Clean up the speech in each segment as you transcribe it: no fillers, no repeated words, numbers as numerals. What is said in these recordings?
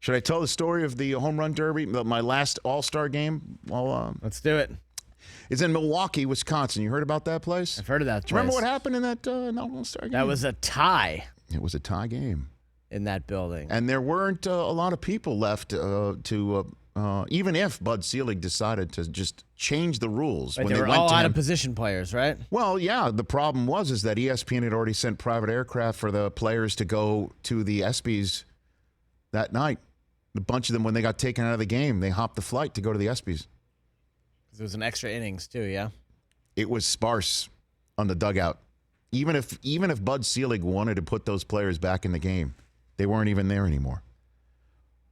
Should I tell the story of the home run derby, my last All-Star game? Well, let's do it. It's in Milwaukee, Wisconsin. You heard about that place? I've heard of that place. Do you remember what happened in that All-Star game? That was a tie. It was a tie game. In that building. And there weren't a lot of people left even if Bud Selig decided to just change the rules. Right, when they were went all to out him. of position players, right? Well, yeah. The problem was that ESPN had already sent private aircraft for the players to go to the ESPYs that night. A bunch of them, when they got taken out of the game, they hopped the flight to go to the ESPYs. It was an extra innings, too, yeah? It was sparse on the dugout. Even if Bud Selig wanted to put those players back in the game, they weren't even there anymore.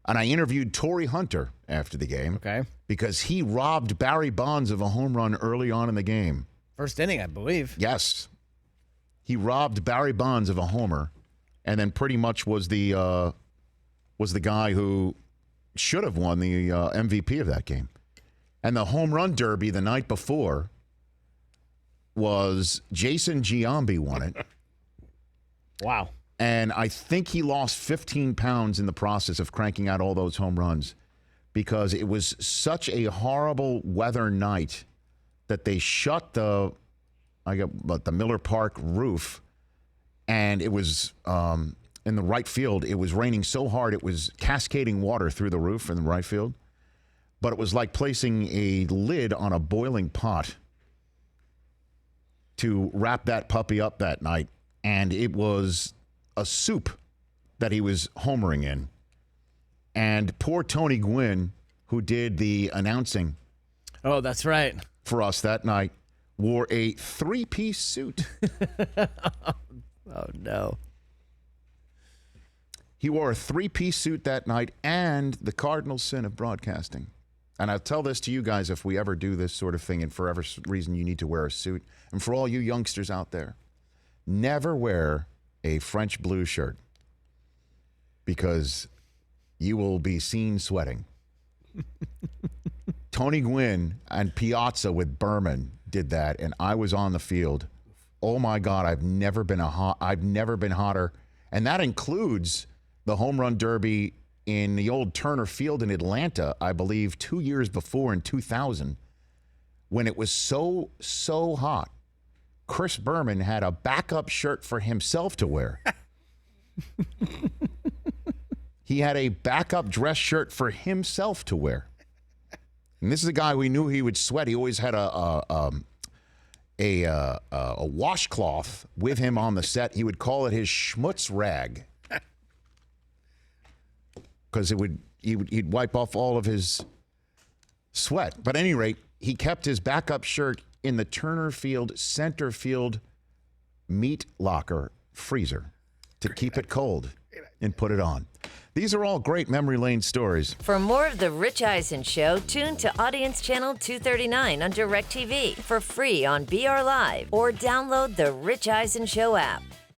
And I interviewed Torrey Hunter after the game. Okay. Because he robbed Barry Bonds of a home run early on in the game. First inning, I believe. Yes. He robbed Barry Bonds of a homer and then pretty much was the guy who should have won the MVP of that game. And the home run derby the night before was Jason Giambi won it. Wow. And I think he lost 15 pounds in the process of cranking out all those home runs because it was such a horrible weather night that they shut the Miller Park roof, and it was in the right field. It was raining so hard it was cascading water through the roof in the right field. But it was like placing a lid on a boiling pot to wrap that puppy up that night. And it was a soup that he was homering in. And poor Tony Gwynn, who did the announcing. Oh, that's right. For us that night, wore a three-piece suit. Oh, no. He wore a three-piece suit that night and the cardinal sin of broadcasting. And I'll tell this to you guys if we ever do this sort of thing and for whatever reason you need to wear a suit. And for all you youngsters out there, never wear a French blue shirt because you will be seen sweating. Tony Gwynn and Piazza with Berman did that, and I was on the field. Oh my God, I've never been hotter. And that includes the home run derby in the old Turner Field in Atlanta, I believe 2 years before in 2000, when it was so hot. Chris Berman had a backup shirt for himself to wear. He had a backup dress shirt for himself to wear. And this is a guy we knew he would sweat. He always had a washcloth with him on the set. He would call it his schmutz rag because he'd wipe off all of his sweat. But at any rate, he kept his backup shirt in the Turner Field center field meat locker freezer to keep it cold and put it on. These are all great memory lane stories. For more of The Rich Eisen Show, tune to Audience Channel 239 on DirecTV for free on BR Live or download The Rich Eisen Show app.